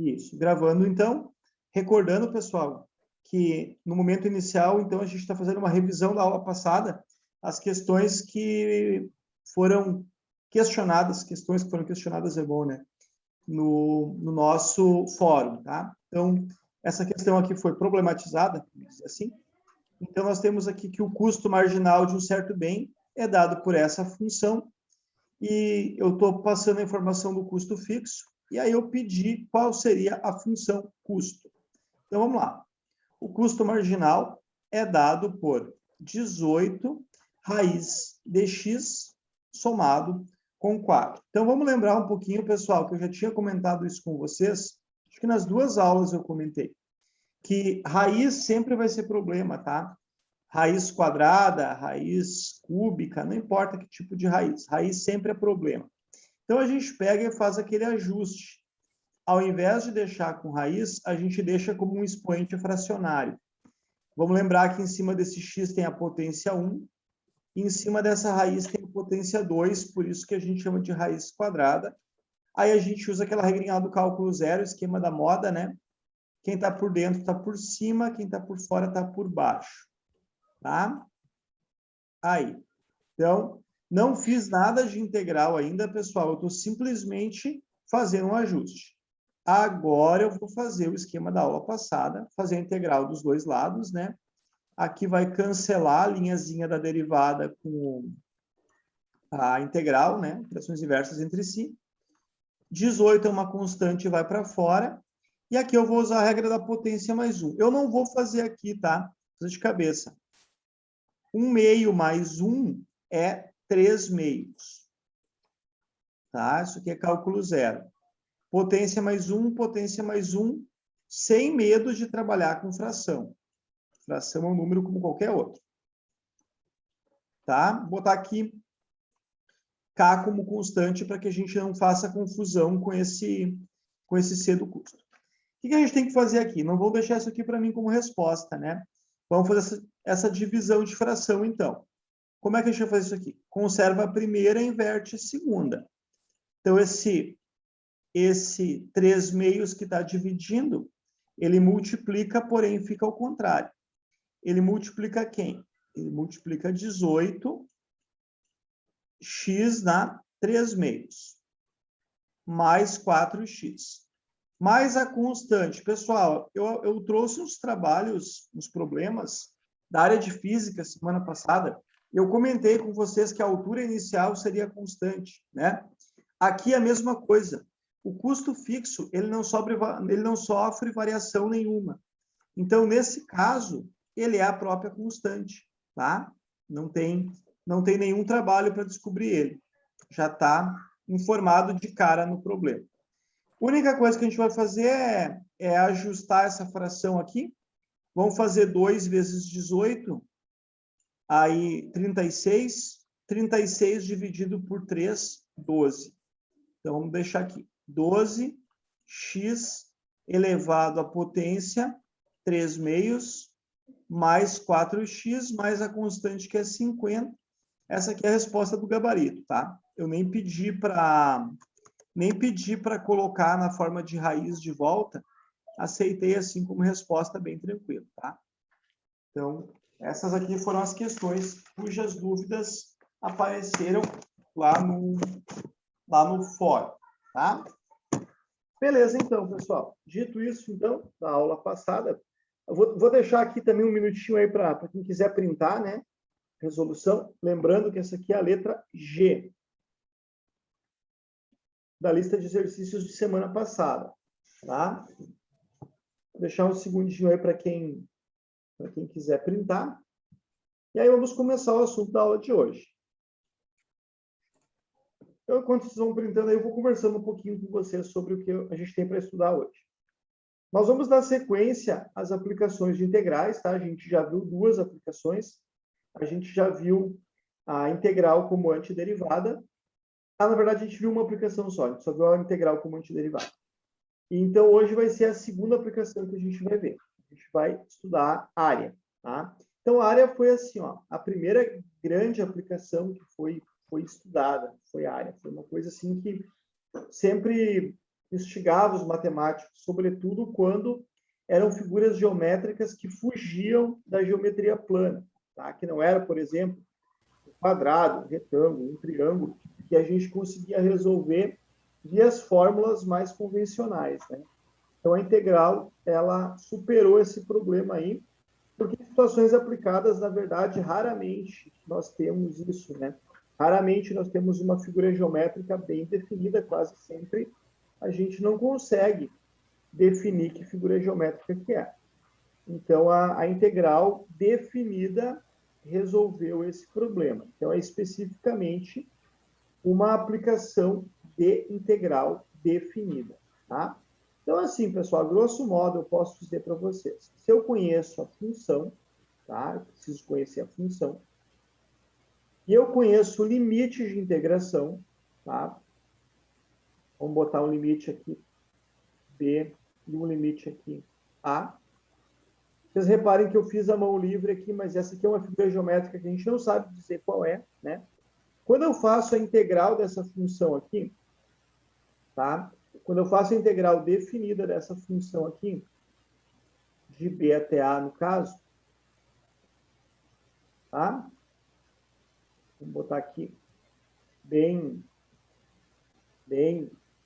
Isso, gravando então, recordando, pessoal, que no momento inicial, então, a gente está fazendo uma revisão da aula passada, as questões que foram questionadas é bom, né? No nosso fórum, tá? Então, essa questão aqui foi problematizada, assim. Então, nós temos aqui que o custo marginal de um certo bem é dado por essa função, e eu estou passando a informação do custo fixo, e aí eu pedi qual seria a função custo. Então, vamos lá. O custo marginal é dado por 18 raiz de x somado com 4. Então, vamos lembrar um pouquinho, pessoal, que eu já tinha comentado isso com vocês, acho que nas duas aulas eu comentei, que raiz sempre vai ser problema, tá? Raiz quadrada, raiz cúbica, não importa que tipo de raiz sempre é problema. Então, a gente pega e faz aquele ajuste. Ao invés de deixar com raiz, a gente deixa como um expoente fracionário. Vamos lembrar que em cima desse x tem a potência 1, e em cima dessa raiz tem a potência 2, por isso que a gente chama de raiz quadrada. Aí a gente usa aquela regrinha do cálculo zero, esquema da moda, né? Quem está por dentro está por cima, quem está por fora está por baixo. Tá? Aí. Então, não fiz nada de integral ainda, pessoal. Eu estou simplesmente fazendo um ajuste. Agora eu vou fazer o esquema da aula passada, fazer a integral dos dois lados, né? Aqui vai cancelar a linhazinha da derivada com a integral, né? Frações inversas entre si. 18 é uma constante e vai para fora. E aqui eu vou usar a regra da potência mais 1. Eu não vou fazer aqui, tá? Fazer de cabeça. 1 meio mais 1 é 3 meios. Tá? Isso aqui é cálculo zero. Potência mais 1, sem medo de trabalhar com fração. Fração é um número como qualquer outro. Tá? Vou botar aqui K como constante para que a gente não faça confusão com esse C do custo. O que a gente tem que fazer aqui? Não vou deixar isso aqui para mim como resposta, né? Vamos fazer essa divisão de fração, então. Como é que a gente vai fazer isso aqui? Conserva a primeira e inverte a segunda. Então, esse 3 meios que está dividindo, ele multiplica, porém fica ao contrário. Ele multiplica quem? Ele multiplica 18 x na 3 meios, mais 4x. Mais a constante. Pessoal, eu trouxe uns trabalhos, uns problemas da área de física semana passada. Eu comentei com vocês que a altura inicial seria constante, né? Aqui é a mesma coisa. O custo fixo, ele não sofre variação nenhuma. Então, nesse caso, ele é a própria constante, tá? Não tem nenhum trabalho para descobrir ele. Já está informado de cara no problema. A única coisa que a gente vai fazer é ajustar essa fração aqui. Vamos fazer 2 vezes 18, aí 36. 36 dividido por 3, 12. Então, vamos deixar aqui. 12x elevado à potência 3 meios, mais 4x, mais a constante que é 50. Essa aqui é a resposta do gabarito, tá? Eu nem pedi para colocar na forma de raiz de volta, aceitei assim como resposta bem tranquilo, tá? Então, essas aqui foram as questões cujas dúvidas apareceram lá no fórum, tá? Beleza, então, pessoal. Dito isso, então, da aula passada, eu vou deixar aqui também um minutinho aí para quem quiser printar, né? Resolução. Lembrando que essa aqui é a letra G da lista de exercícios de semana passada, tá? Vou deixar um segundinho aí para quem quiser printar. E aí vamos começar o assunto da aula de hoje. Então, enquanto vocês vão printando aí, eu vou conversando um pouquinho com vocês sobre o que a gente tem para estudar hoje. Nós vamos dar sequência às aplicações de integrais, tá? A gente já viu duas aplicações. A gente já viu a integral como antiderivada. Na verdade, a gente viu uma aplicação só. A gente só viu a integral como antiderivada. Então, hoje vai ser a segunda aplicação que a gente vai ver. A gente vai estudar área, tá? Então, a área foi assim, ó. A primeira grande aplicação que foi estudada, foi a área. Foi uma coisa assim que sempre instigava os matemáticos, sobretudo quando eram figuras geométricas que fugiam da geometria plana, tá? Que não era, por exemplo, um quadrado, um retângulo, um triângulo, que a gente conseguia resolver via as fórmulas mais convencionais, né? Então, a integral, ela superou esse problema aí, porque em situações aplicadas, na verdade, raramente nós temos isso, né? Raramente nós temos uma figura geométrica bem definida, quase sempre a gente não consegue definir que figura geométrica que é. Então, a integral definida resolveu esse problema. Então, é especificamente uma aplicação de integral definida, tá? Então, assim, pessoal, grosso modo, eu posso dizer para vocês, se eu conheço a função, tá? Eu preciso conhecer a função, e eu conheço o limite de integração, tá? Vamos botar um limite aqui, B, e um limite aqui, A. Vocês reparem que eu fiz a mão livre aqui, mas essa aqui é uma figura geométrica que a gente não sabe dizer qual é, né? Quando eu faço a integral dessa função aqui, tá? Quando eu faço a integral definida dessa função aqui, de B até A, no caso, tá? Vamos botar aqui bem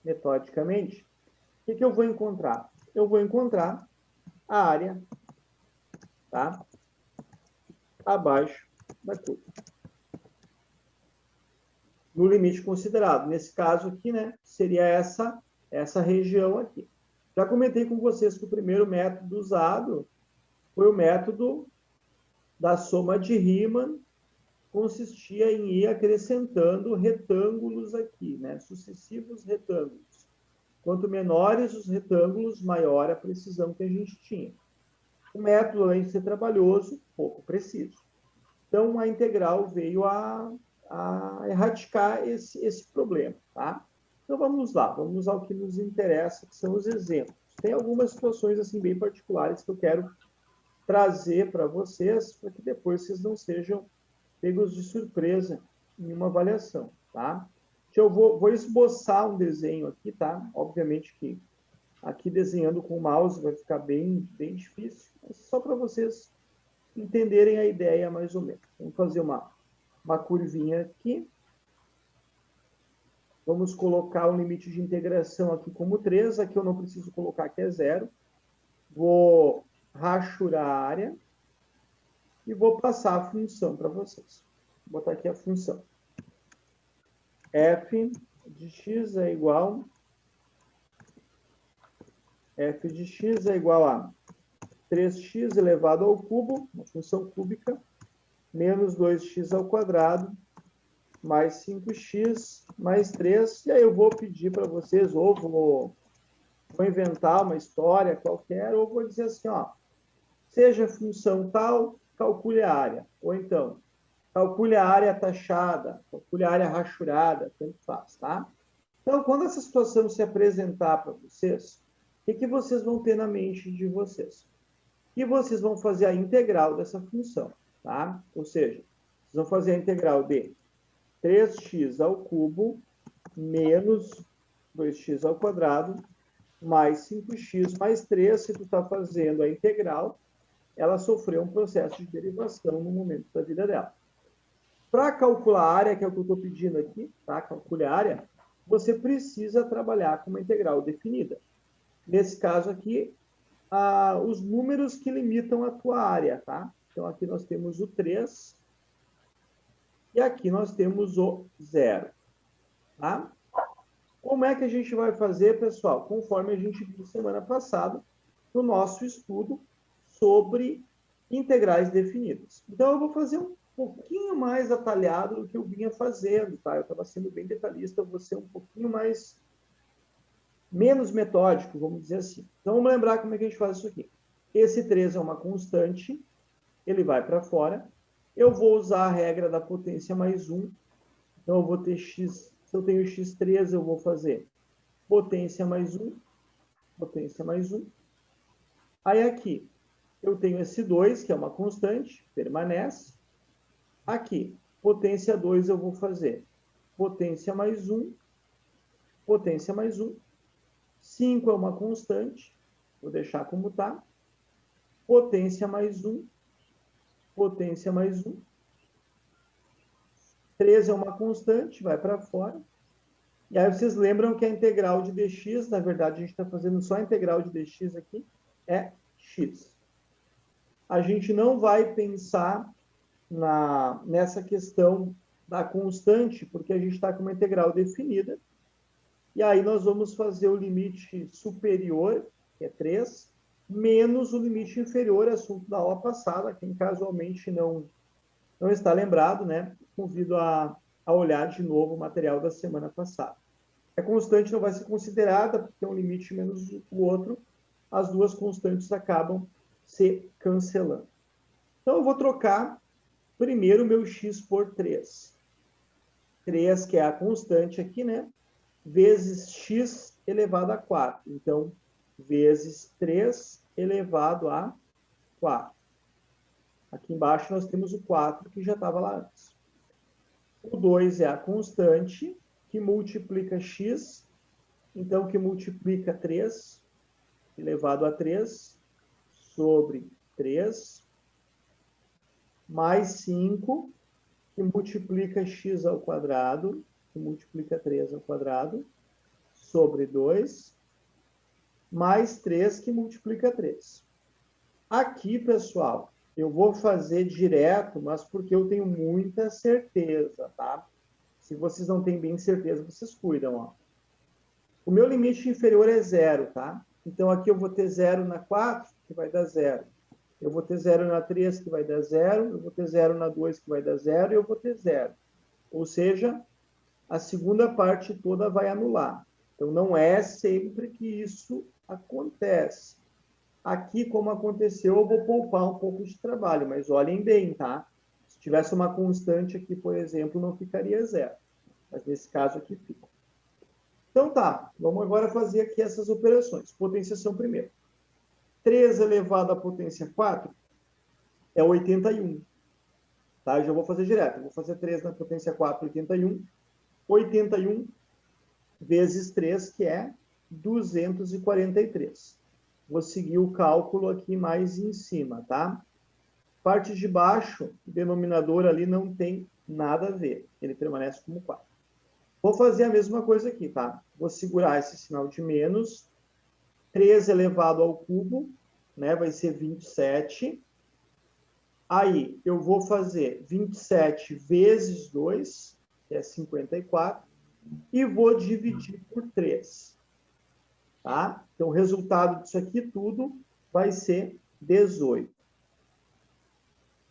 metodicamente. O que eu vou encontrar? Eu vou encontrar a área, tá? Abaixo da curva. No limite considerado. Nesse caso aqui, né, seria essa região aqui. Já comentei com vocês que o primeiro método usado foi o método da soma de Riemann, consistia em ir acrescentando retângulos aqui, né, sucessivos retângulos. Quanto menores os retângulos, maior a precisão que a gente tinha. O método, além de ser trabalhoso, pouco preciso. Então, a integral veio a erradicar esse problema, tá? Então, vamos lá, vamos ao que nos interessa, que são os exemplos. Tem algumas situações, assim, bem particulares que eu quero trazer para vocês, para que depois vocês não sejam pegos de surpresa em uma avaliação, tá? Eu vou esboçar um desenho aqui, tá? Obviamente que aqui desenhando com o mouse vai ficar bem difícil, mas só para vocês entenderem a ideia mais ou menos. Vamos fazer uma curvinha aqui. Vamos colocar o limite de integração aqui como 3. Aqui eu não preciso colocar, que é 0. Vou rachurar a área e vou passar a função para vocês. Vou botar aqui a função. F de x é igual a 3x elevado ao cubo, uma função cúbica, menos 2x ao quadrado, mais 5x, mais 3. E aí eu vou pedir para vocês, ou vou inventar uma história qualquer, ou vou dizer assim, ó, seja função tal, calcule a área. Ou então, calcule a área taxada, calcule a área rachurada, tanto faz, tá? Então, quando essa situação se apresentar para vocês, o que vocês vão ter na mente de vocês? E vocês vão fazer a integral dessa função, tá? Ou seja, vocês vão fazer a integral de 3x ao cubo menos 2x ao quadrado mais 5x mais 3. Se tu está fazendo a integral, ela sofreu um processo de derivação no momento da vida dela. Para calcular a área, que é o que eu estou pedindo aqui, tá? Calcule a área, você precisa trabalhar com uma integral definida. Nesse caso aqui, os números que limitam a tua área, tá? Então, aqui nós temos o 3 e aqui nós temos o 0, tá? Como é que a gente vai fazer, pessoal? Conforme a gente viu semana passada, no nosso estudo sobre integrais definidas. Então, eu vou fazer um pouquinho mais atalhado do que eu vinha fazendo, tá? Eu estava sendo bem detalhista, eu vou ser um pouquinho menos metódico, vamos dizer assim. Então, vamos lembrar como é que a gente faz isso aqui. Esse 3 é uma constante, ele vai para fora. Eu vou usar a regra da potência mais 1. Então, eu vou ter x, se eu tenho x3, eu vou fazer potência mais 1, potência mais 1. Aí, aqui, eu tenho esse 2, que é uma constante, permanece. Aqui, potência 2, eu vou fazer potência mais 1, potência mais 1. 5 é uma constante, vou deixar como está. Potência mais 1, potência mais 1. 3 é uma constante, vai para fora. E aí vocês lembram que a integral de dx, na verdade a gente está fazendo só a integral de dx aqui, é x. A gente não vai pensar nessa questão da constante, porque a gente está com uma integral definida. E aí nós vamos fazer o limite superior, que é 3, menos o limite inferior, assunto da aula passada. Quem casualmente não está lembrado, né? Convido a olhar de novo o material da semana passada. A constante não vai ser considerada, porque é um limite menos o outro. As duas constantes acabam se cancelando. Então, eu vou trocar primeiro o meu x por 3. 3, que é a constante aqui, né? Vezes x elevado a 4. Então, vezes 3 elevado a 4. Aqui embaixo nós temos o 4, que já estava lá antes. O 2 é a constante, que multiplica x, então, que multiplica 3 elevado a 3 sobre 3, mais 5, que multiplica x ao quadrado, que multiplica 3 ao quadrado, sobre 2, mais 3, que multiplica 3. Aqui, pessoal, eu vou fazer direto, mas porque eu tenho muita certeza, tá? Se vocês não têm bem certeza, vocês cuidam, ó. O meu limite inferior é 0, tá? Então, aqui eu vou ter 0 na 4, que vai dar 0. Eu vou ter 0 na 3, que vai dar 0. Eu vou ter 0 na 2, que vai dar 0. E eu vou ter 0. Ou seja, a segunda parte toda vai anular. Então, não é sempre que isso acontece. Aqui, como aconteceu, eu vou poupar um pouco de trabalho, mas olhem bem, tá? Se tivesse uma constante aqui, por exemplo, não ficaria 0. Mas nesse caso aqui fica. Então tá, vamos agora fazer aqui essas operações. Potenciação primeiro. 3 elevado à potência 4 é 81. Tá? Eu já vou fazer direto. Eu vou fazer 3 na potência 4, 81. 81 vezes 3, que é 243. Vou seguir o cálculo aqui mais em cima, tá? Parte de baixo, o denominador ali não tem nada a ver. Ele permanece como 4. Vou fazer a mesma coisa aqui, tá? Vou segurar esse sinal de menos. 3 elevado ao cubo, né? Vai ser 27. Aí, eu vou fazer 27 vezes 2, que é 54, e vou dividir por 3. Tá? Então, o resultado disso aqui tudo vai ser 18.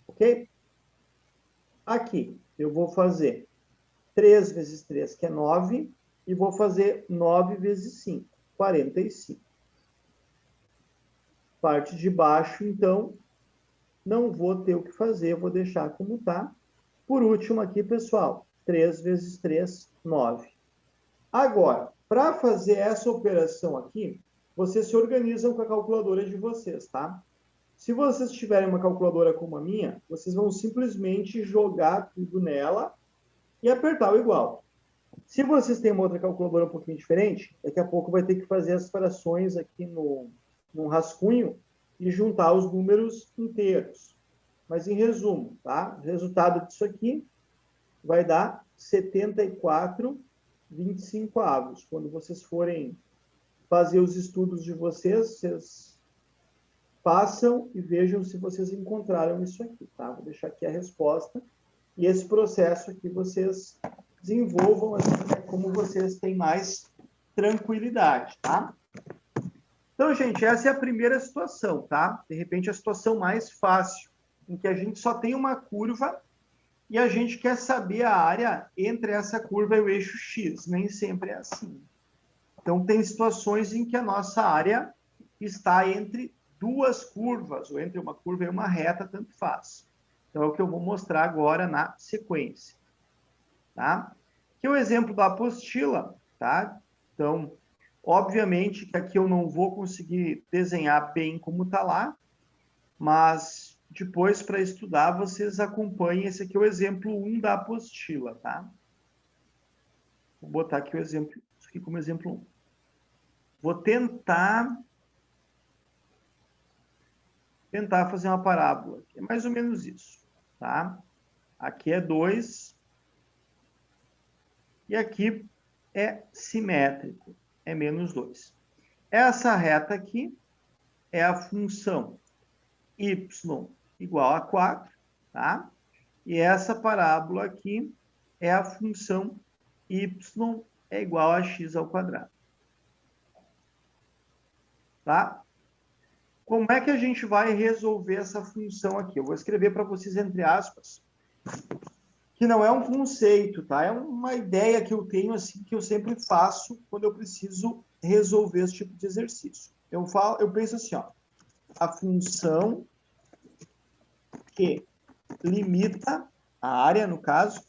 Ok? Aqui, eu vou fazer 3 vezes 3, que é 9, e vou fazer 9 vezes 5, 45. Parte de baixo, então, não vou ter o que fazer, vou deixar como está. Por último aqui, pessoal, 3 vezes 3, 9. Agora, para fazer essa operação aqui, vocês se organizam com a calculadora de vocês, tá? Se vocês tiverem uma calculadora como a minha, vocês vão simplesmente jogar tudo nela e apertar o igual. Se vocês têm uma outra calculadora um pouquinho diferente, daqui a pouco vai ter que fazer as frações aqui no rascunho e juntar os números inteiros. Mas, em resumo, tá? O resultado disso aqui vai dar 74,25. Quando vocês forem fazer os estudos de vocês, vocês façam e vejam se vocês encontraram isso aqui, tá? Vou deixar aqui a resposta. E esse processo aqui vocês desenvolvam assim, né, como vocês têm mais tranquilidade, tá? Então, gente, essa é a primeira situação, tá? De repente, a situação mais fácil, em que a gente só tem uma curva e a gente quer saber a área entre essa curva e o eixo X. Nem sempre é assim. Então, tem situações em que a nossa área está entre duas curvas, ou entre uma curva e uma reta, tanto faz. Então, é o que eu vou mostrar agora na sequência. Tá? Aqui é o exemplo da apostila, tá? Então, obviamente que aqui eu não vou conseguir desenhar bem como está lá, mas depois, para estudar, vocês acompanhem. Esse aqui é o exemplo 1 da apostila, tá? Vou botar aqui o exemplo, isso aqui como exemplo 1. Vou tentar fazer uma parábola. É mais ou menos isso, tá? Aqui é 2 e aqui é simétrico, é menos 2. Essa reta aqui é a função y igual a 4, tá? E essa parábola aqui é a função y é igual a x ao quadrado. Tá? Como é que a gente vai resolver essa função aqui? Eu vou escrever para vocês entre aspas, que não é um conceito, tá? É uma ideia que eu tenho, assim, que eu sempre faço quando eu preciso resolver esse tipo de exercício. Eu penso assim, ó, a função que limita a área, no caso,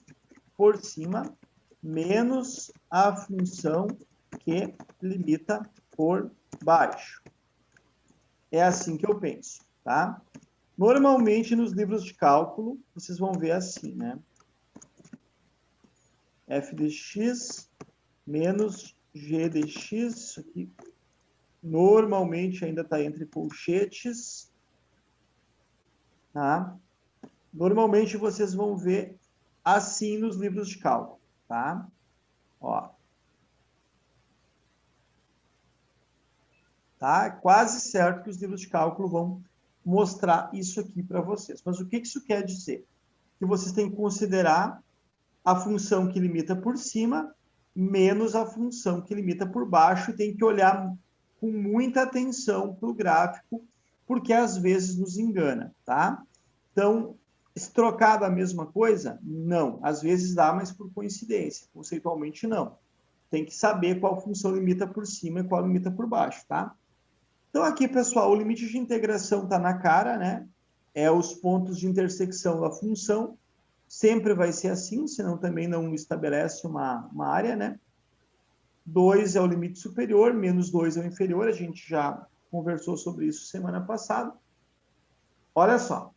por cima, menos a função que limita por baixo. É assim que eu penso, tá? Normalmente, nos livros de cálculo, vocês vão ver assim, né? f de x menos g de x, isso aqui normalmente ainda está entre colchetes, tá? Normalmente vocês vão ver assim nos livros de cálculo, tá? Ó. Tá? Quase certo que os livros de cálculo vão mostrar isso aqui para vocês. Mas o que isso quer dizer? Que vocês têm que considerar a função que limita por cima menos a função que limita por baixo e tem que olhar com muita atenção para o gráfico, porque às vezes nos engana, tá? Então, se trocar da mesma coisa? Não. Às vezes dá, mas por coincidência. Conceitualmente, não. Tem que saber qual função limita por cima e qual limita por baixo, tá? Então, aqui, pessoal, o limite de integração está na cara, né? É os pontos de intersecção da função. Sempre vai ser assim, senão também não estabelece uma área, né? 2 é o limite superior, menos 2 é o inferior. A gente já conversou sobre isso semana passada. Olha só.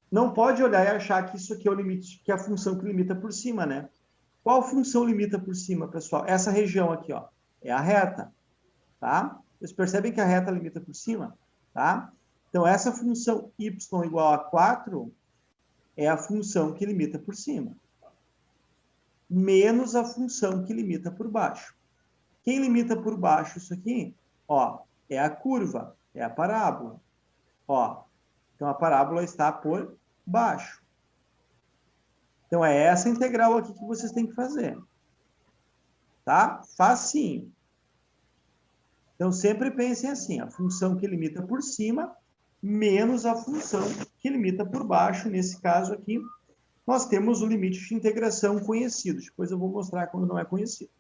Não pode olhar e achar que isso aqui é o limite, que é a função que limita por cima, né? Qual função limita por cima, pessoal? Essa região aqui, ó, é a reta, tá? Vocês percebem que a reta limita por cima, tá? Então, essa função y igual a 4 é a função que limita por cima, menos a função que limita por baixo. Quem limita por baixo isso aqui? Ó, é a curva, é a parábola. Ó, então, a parábola está por baixo. Então, é essa integral aqui que vocês têm que fazer. Tá? Facinho. Então, sempre pensem assim, a função que limita por cima menos a função que limita por baixo. Nesse caso aqui, nós temos o limite de integração conhecido. Depois eu vou mostrar quando não é conhecido.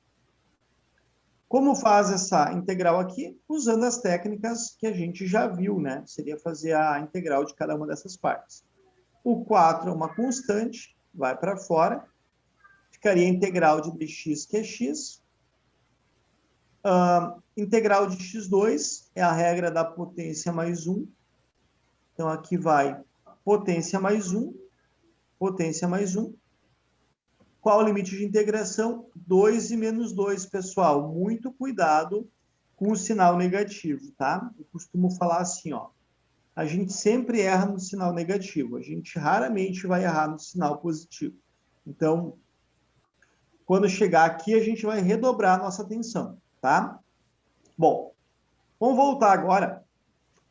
Como faz essa integral aqui? Usando as técnicas que a gente já viu, né? Seria fazer a integral de cada uma dessas partes. O 4 é uma constante, vai para fora. Ficaria a integral de dx, que é x. Integral de x2 é a regra da potência mais 1. Então, aqui vai potência mais 1, potência mais 1. Qual o limite de integração? 2 e menos 2, pessoal. Muito cuidado com o sinal negativo, tá? Eu costumo falar assim, ó. A gente sempre erra no sinal negativo. A gente raramente vai errar no sinal positivo. Então, quando chegar aqui, a gente vai redobrar a nossa atenção, tá? Bom, vamos voltar agora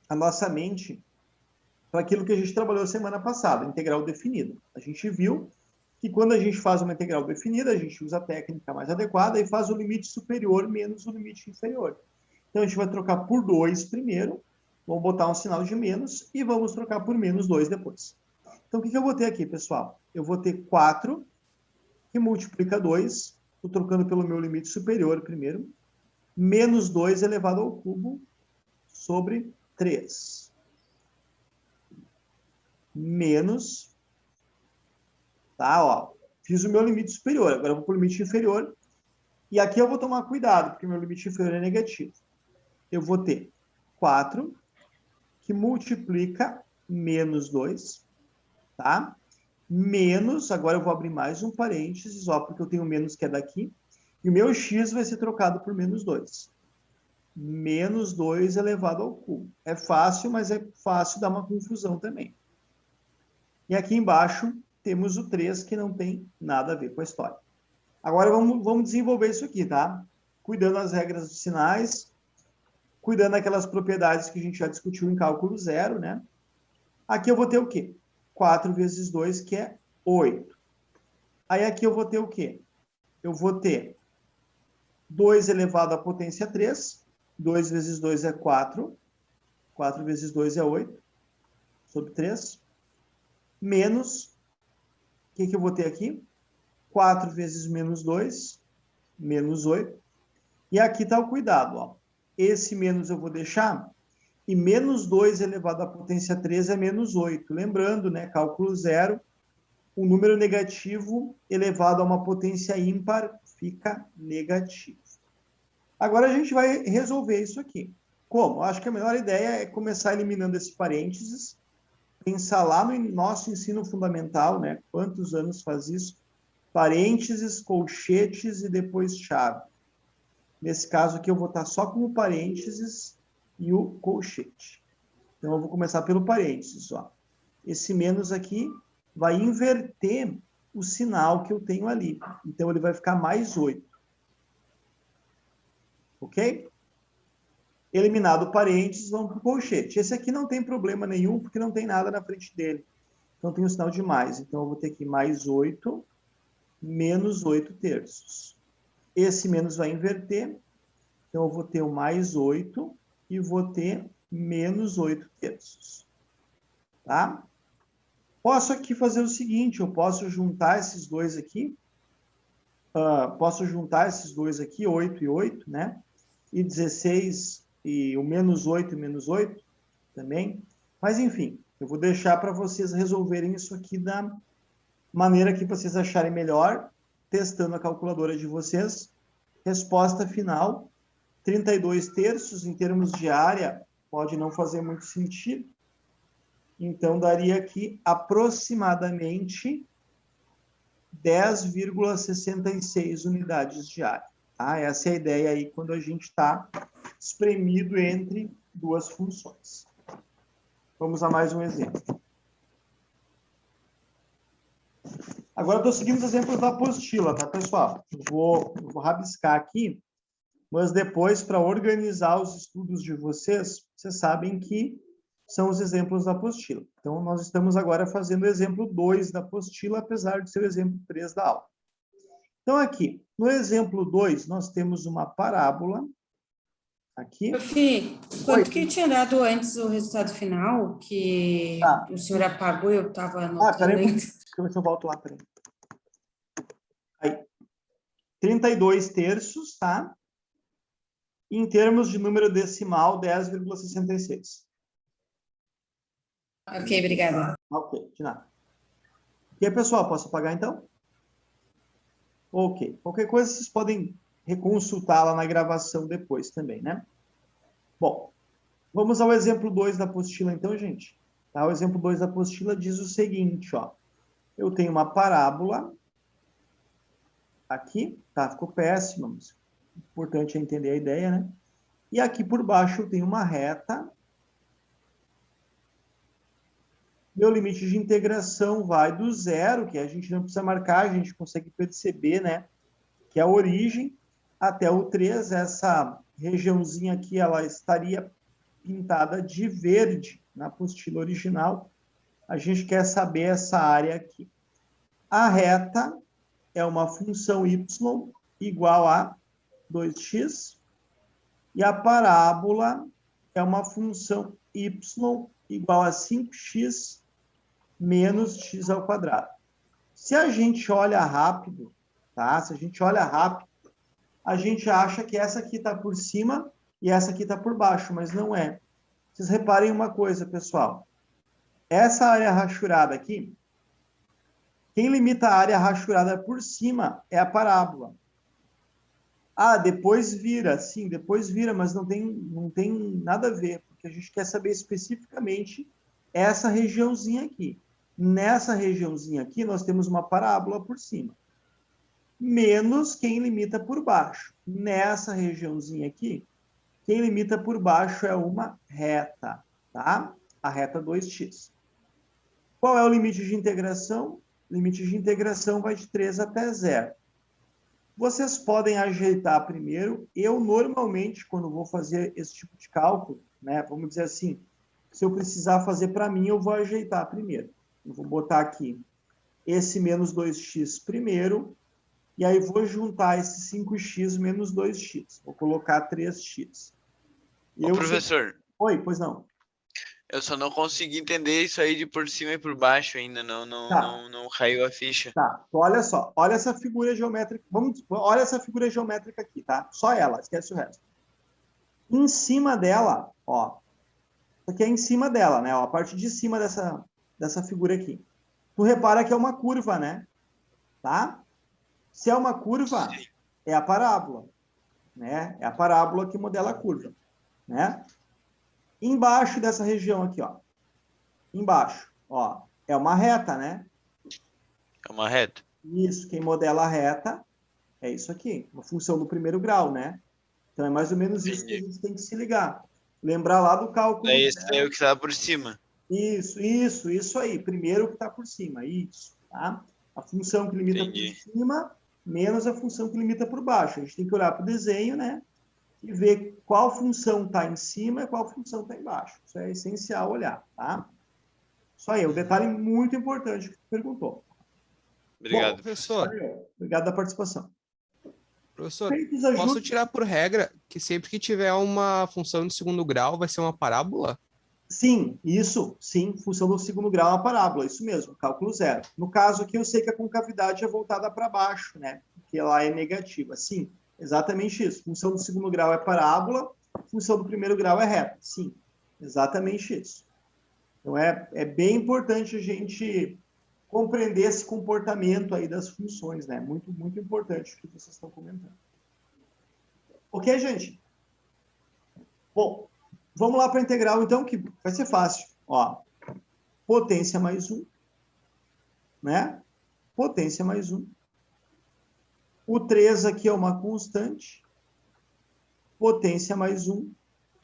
a nossa mente para aquilo que a gente trabalhou semana passada, integral definida. A gente viu que quando a gente faz uma integral definida, a gente usa a técnica mais adequada e faz o limite superior menos o limite inferior. Então, a gente vai trocar por 2 primeiro, vamos botar um sinal de menos e vamos trocar por menos 2 depois. Então, o que eu vou ter aqui, pessoal? Eu vou ter 4, que multiplica 2, estou trocando pelo meu limite superior primeiro, menos 2 elevado ao cubo sobre 3. Menos, tá, ó, fiz o meu limite superior, agora eu vou para o limite inferior, e aqui eu vou tomar cuidado, porque meu limite inferior é negativo. Eu vou ter 4, que multiplica menos 2, tá? Menos, agora eu vou abrir mais um parênteses, ó, porque eu tenho menos que é daqui, e o meu x vai ser trocado por menos 2. menos 2 elevado ao cubo. É fácil, mas é fácil dar uma confusão também. E aqui embaixo temos o 3, que não tem nada a ver com a história. Agora vamos desenvolver isso aqui, tá? Cuidando das regras dos sinais, cuidando daquelas propriedades que a gente já discutiu em cálculo zero, né? Aqui eu vou ter o quê? 4 vezes 2, que é 8. Aí aqui eu vou ter o quê? Eu vou ter 2 elevado à potência 3. 2 vezes 2 é 4. 4 vezes 2 é 8. Sobre 3. Menos, o que eu vou ter aqui? 4 vezes menos 2, menos 8. E aqui está o cuidado, ó. Esse menos eu vou deixar, e menos 2 elevado à potência 3 é menos 8. Lembrando, né, cálculo zero, o número negativo elevado a uma potência ímpar fica negativo. Agora a gente vai resolver isso aqui. Como? Acho que a melhor ideia é começar eliminando esse parênteses, pensar lá no nosso ensino fundamental, né? Quantos anos faz isso? Parênteses, colchetes e depois chave. Nesse caso aqui eu vou estar só com o parênteses e o colchete. Então eu vou começar pelo parênteses, ó. Esse menos aqui vai inverter o sinal que eu tenho ali. Então ele vai ficar mais 8. Ok? Eliminado o parênteses, vamos para o colchete. Esse aqui não tem problema nenhum, porque não tem nada na frente dele. Então tem o sinal de mais. Então eu vou ter aqui mais 8, menos 8 terços. Esse menos vai inverter. Então eu vou ter o mais 8 e vou ter menos 8 terços. Tá? Posso aqui fazer o seguinte, eu posso juntar esses dois aqui. Posso juntar esses dois aqui, 8 e 8, né? E 16 e o menos 8 e menos 8 também. Mas, enfim, eu vou deixar para vocês resolverem isso aqui da maneira que vocês acharem melhor, testando a calculadora de vocês. Resposta final, 32 terços. Em termos de área, pode não fazer muito sentido. Então, daria aqui aproximadamente 10,66 unidades de área. Tá? Essa é a ideia aí quando a gente está espremido entre duas funções. Vamos a mais um exemplo. Agora, estou seguindo os exemplos da apostila, tá, pessoal? Eu vou rabiscar aqui, mas depois, para organizar os estudos de vocês, vocês sabem que são os exemplos da apostila. Então, nós estamos agora fazendo o exemplo 2 da apostila, apesar de ser o exemplo 3 da aula. Então, aqui, no exemplo 2, nós temos uma parábola. Aqui. Fih, quanto que tinha dado antes o resultado final, que o senhor apagou, eu estava anotando. Peraí, deixa eu ver se eu volto lá, peraí. Aí, 32 terços, tá? Em termos de número decimal, 10,66. Ok, obrigada. Ok, de nada. E aí, pessoal, posso apagar então? Ok. Qualquer coisa vocês podem reconsultar lá na gravação depois também, né? Bom, vamos ao exemplo 2 da apostila então, gente. Tá? O exemplo 2 da apostila diz o seguinte, ó. Eu tenho uma parábola aqui, tá? Ficou péssimo, mas o importante é entender a ideia, né? E aqui por baixo eu tenho uma reta. Meu limite de integração vai do zero, que a gente não precisa marcar, a gente consegue perceber, né? Que é a origem, até o 3, essa regiãozinha aqui, ela estaria pintada de verde na apostila original. A gente quer saber essa área aqui. A reta é uma função y igual a 2x, e a parábola é uma função y igual a 5x menos x ao quadrado. Se a gente olha rápido, tá? Se a gente olha rápido, a gente acha que essa aqui está por cima e essa aqui está por baixo, mas não é. Vocês reparem uma coisa, pessoal. Essa área rachurada aqui, quem limita a área rachurada por cima é a parábola. Ah, depois vira. Sim, depois vira, mas não tem nada a ver, porque a gente quer saber especificamente essa regiãozinha aqui. Nessa regiãozinha aqui, nós temos uma parábola por cima. Menos quem limita por baixo. Nessa regiãozinha aqui, Quem limita por baixo é uma reta, tá? A reta 2x. Qual é o limite de integração? O limite de integração vai de 3 até 0. Vocês podem ajeitar primeiro. Eu, normalmente, quando vou fazer esse tipo de cálculo, né, vamos dizer assim, se eu precisar fazer para mim, eu vou ajeitar primeiro. Eu vou botar aqui esse menos 2x primeiro, e aí vou juntar esse 5x menos 2x. Vou colocar 3x. Ô, professor. Oi, pois não. Eu só não consegui entender isso aí de por cima e por baixo ainda, não caiu a ficha. Tá, então olha só, olha essa figura geométrica, olha essa figura geométrica aqui, tá? Só ela, esquece o resto. Em cima dela, ó, isso aqui é em cima dela, né? Ó, a parte de cima dessa figura aqui. Tu repara que é uma curva, né? Tá? Se é uma curva, sim, é a parábola, né? É a parábola que modela a curva, né? Embaixo dessa região aqui, ó. Embaixo, ó, é uma reta, né? É uma reta. Isso, quem modela a reta é isso aqui, uma função do primeiro grau, né? Então é mais ou menos isso que a gente tem que se ligar. Lembrar lá do cálculo. É esse aí o que está por cima. Isso aí. Primeiro que está por cima, isso, tá? A função que limita por cima menos a função que limita por baixo. A gente tem que olhar para o desenho, né? E ver qual função está em cima e qual função está embaixo. Isso é essencial olhar, tá? Isso aí, um detalhe muito importante que tu perguntou. Obrigado, bom, professor. Obrigado da participação. Professor, posso tirar por regra que sempre que tiver uma função de segundo grau vai ser uma parábola? Sim, isso, sim, função do segundo grau é uma parábola, isso mesmo, cálculo zero. No caso aqui, eu sei que a concavidade é voltada para baixo, né? Porque ela é negativa. Sim, exatamente isso. Função do segundo grau é parábola, função do primeiro grau é reta. Sim, exatamente isso. Então, é bem importante a gente compreender esse comportamento aí das funções, né? Muito, muito importante o que vocês estão comentando. Ok, gente? Bom, vamos lá para a integral, então, que vai ser fácil. Ó, potência mais 1, né? Potência mais 1. O 3 aqui é uma constante. Potência mais 1.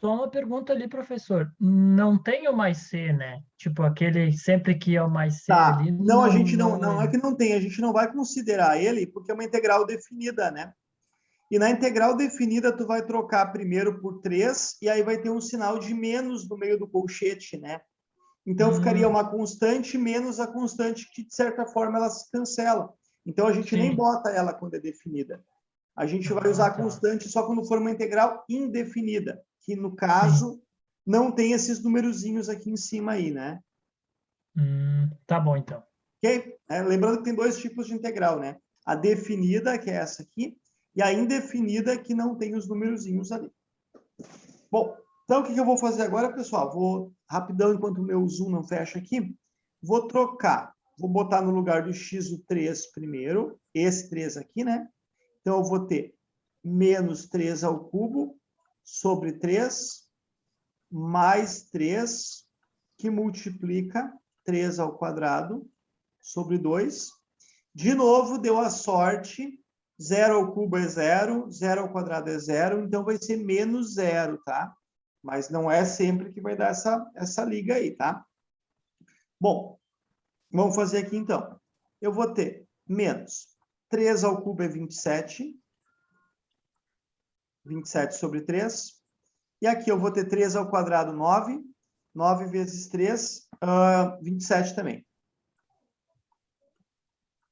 Só uma pergunta ali, professor. Não tem o mais C, né? Tipo, aquele sempre que é o mais C tá. ali. Não, a gente não é que não tem, a gente não vai considerar ele porque é uma integral definida, né? E na integral definida, tu vai trocar primeiro por 3, e aí vai ter um sinal de menos no meio do colchete, né? Então, ficaria uma constante menos a constante que, de certa forma, ela se cancela. Então, a gente nem bota ela quando é definida. A gente vai usar a constante só quando for uma integral indefinida, que, no caso, não tem esses numerozinhos aqui em cima aí, né? Tá bom, então. Ok? Lembrando que tem dois tipos de integral, né? A definida, que é essa aqui, e a indefinida, que não tem os numerozinhos ali. Bom, então o que eu vou fazer agora, pessoal? Vou, rapidão, enquanto o meu zoom não fecha aqui, vou trocar. Vou botar no lugar do x o 3 primeiro, esse 3 aqui, né? Então, eu vou ter menos 3 ao cubo sobre 3, mais 3, que multiplica 3 ao quadrado sobre 2. De novo, deu a sorte. 0 ao cubo é 0, 0 ao quadrado é 0, então vai ser menos 0, tá? Mas não é sempre que vai dar essa liga aí, tá? Bom, vamos fazer aqui então. Eu vou ter menos 3 ao cubo é 27. 27 sobre 3. E aqui eu vou ter 3 ao quadrado, 9. 9 vezes 3, 27 também.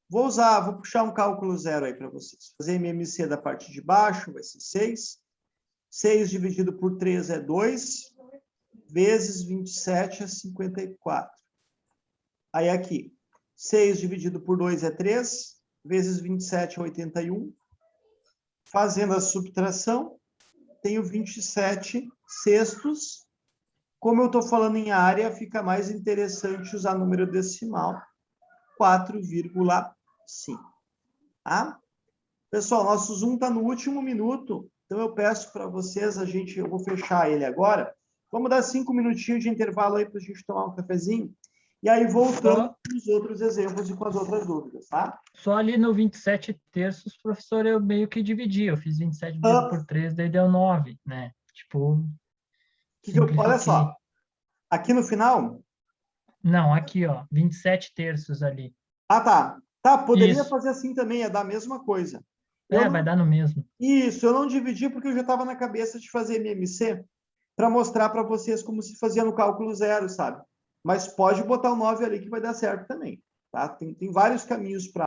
Vou puxar um cálculo zero aí para vocês. Fazer MMC da parte de baixo, vai ser 6. 6 dividido por 3 é 2. Vezes 27 é 54. Aí aqui, 6 dividido por 2 é 3. Vezes 27 é 81. Fazendo a subtração, tenho 27 sextos. Como eu estou falando em área, fica mais interessante usar número decimal. 4,5. Tá? Pessoal, nosso Zoom está no último minuto, então eu peço para vocês, eu vou fechar ele agora. Vamos dar 5 minutinhos de intervalo aí para a gente tomar um cafezinho. E aí voltamos com os outros exemplos e com as outras dúvidas, tá? Só ali no 27 terços, professor, eu meio que dividi. Eu fiz 27 dividido por 3, daí deu 9, né? Tipo, olha só, aqui no final... Não, aqui, ó, 27 terços ali. Ah, tá. Tá, poderia Isso. fazer assim também, ia dar a mesma coisa. Vai dar no mesmo. Isso, eu não dividi porque eu já estava na cabeça de fazer MMC para mostrar para vocês como se fazia no cálculo zero, sabe? Mas pode botar o 9 ali que vai dar certo também, tá? Tem vários caminhos para